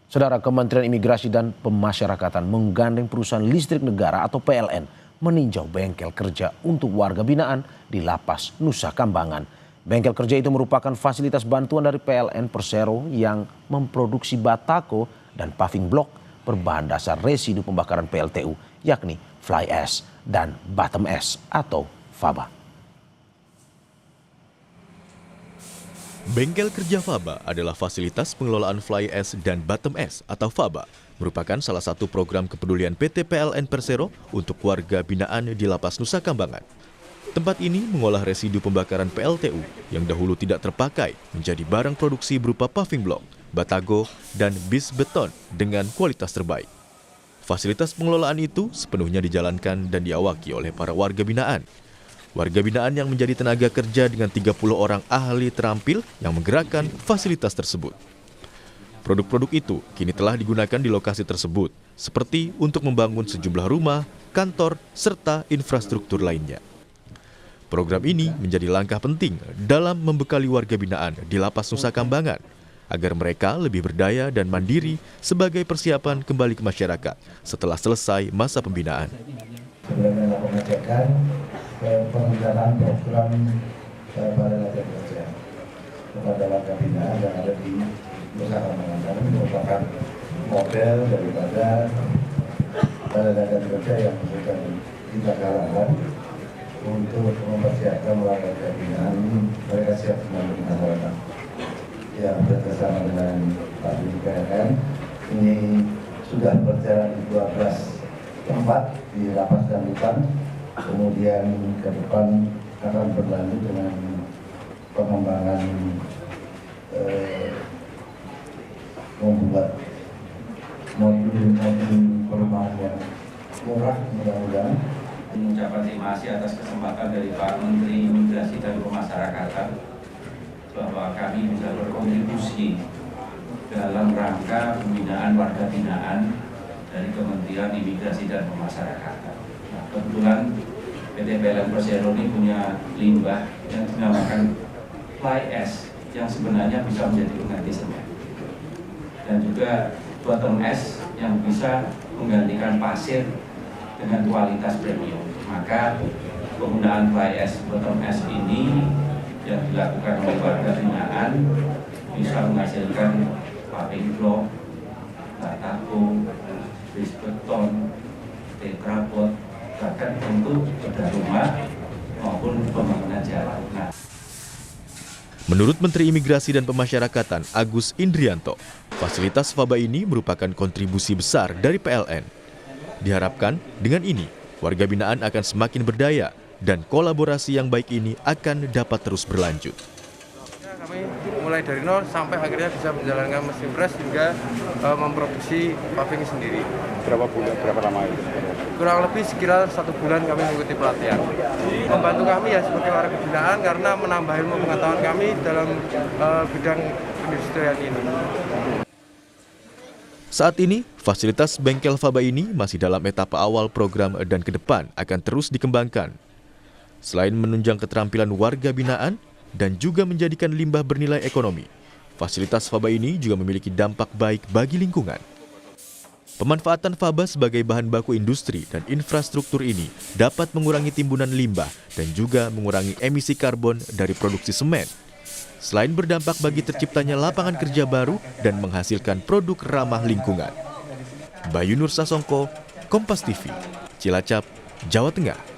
Saudara, Kementerian Imigrasi dan Pemasyarakatan menggandeng perusahaan listrik negara atau PLN meninjau bengkel kerja untuk warga binaan di Lapas Nusa Kambangan. Bengkel kerja itu merupakan fasilitas bantuan dari PLN Persero yang memproduksi batako dan paving block berbahan dasar residu pembakaran PLTU, yakni fly ash dan bottom ash atau faba. Bengkel kerja faba adalah fasilitas pengelolaan fly ash dan bottom ash atau faba, merupakan salah satu program kepedulian PT PLN Persero untuk warga binaan di Lapas Nusa Kambangan. Tempat ini mengolah residu pembakaran PLTU yang dahulu tidak terpakai menjadi barang produksi berupa paving block, batago, dan bis beton dengan kualitas terbaik. Fasilitas pengelolaan itu sepenuhnya dijalankan dan diawaki oleh para warga binaan. Warga binaan yang menjadi tenaga kerja dengan 30 orang ahli terampil yang menggerakkan fasilitas tersebut. Produk-produk itu kini telah digunakan di lokasi tersebut, seperti untuk membangun sejumlah rumah, kantor, serta infrastruktur lainnya. Program ini menjadi langkah penting dalam membekali warga binaan di Lapas Nusa Kambangan, agar mereka lebih berdaya dan mandiri sebagai persiapan kembali ke masyarakat setelah selesai masa pembinaan. Pengerjaan program Balai Latihan Kerja kepada warga binaan yang ada di Nusa Kambangan. Kami merupakan model daripada Balai Latihan Kerja yang sedang kita galakan untuk mempersiapkan warga binaan mereka siap kembali ke masyarakat. Ya, bersama dengan Pak Dirjen PLN ini sudah berjalan di 12 tempat di lapas dan rutan. Kemudian ke depan akan berlanjut dengan pengembangan membuat modul-modul perumahan yang murah mudah-mudahan. Mengucapkan terima kasih atas kesempatan dari Pak Menteri Imigrasi dan Pemasyarakatan bahwa kami bisa berkontribusi dalam rangka pembinaan warga binaan dari Kementerian Imigrasi dan Pemasyarakatan. Nah, kebetulan PT PLN Persero ini punya limbah yang dinamakan fly ash yang sebenarnya bisa menjadi pengganti semen, dan juga bottom ash yang bisa menggantikan pasir dengan kualitas premium. Maka penggunaan fly ash bottom ash ini yang dilakukan oleh warga binaan bisa menghasilkan paving block, batako, bis beton, tetrapod, bahkan untuk bedah rumah maupun pembangunan jalan. Menurut Menteri Imigrasi dan Pemasyarakatan Agus Indrianto, fasilitas faba ini merupakan kontribusi besar dari PLN. Diharapkan dengan ini, warga binaan akan semakin berdaya dan kolaborasi yang baik ini akan dapat terus berlanjut. Kami mulai dari nol sampai akhirnya bisa menjalankan mesin pres hingga memproduksi paving sendiri. Berapa bulan, berapa lama itu? Kurang lebih sekitar 1 bulan kami mengikuti pelatihan. Membantu kami ya sebagai warga binaan karena menambah ilmu pengetahuan kami dalam bidang perindustrian ini. Saat ini, fasilitas bengkel faba ini masih dalam etapa awal program dan ke depan akan terus dikembangkan. Selain menunjang keterampilan warga binaan dan juga menjadikan limbah bernilai ekonomi, fasilitas faba ini juga memiliki dampak baik bagi lingkungan. Pemanfaatan faba sebagai bahan baku industri dan infrastruktur ini dapat mengurangi timbunan limbah dan juga mengurangi emisi karbon dari produksi semen. Selain berdampak bagi terciptanya lapangan kerja baru dan menghasilkan produk ramah lingkungan. Bayu Nur Sasongko, Kompas TV, Cilacap, Jawa Tengah.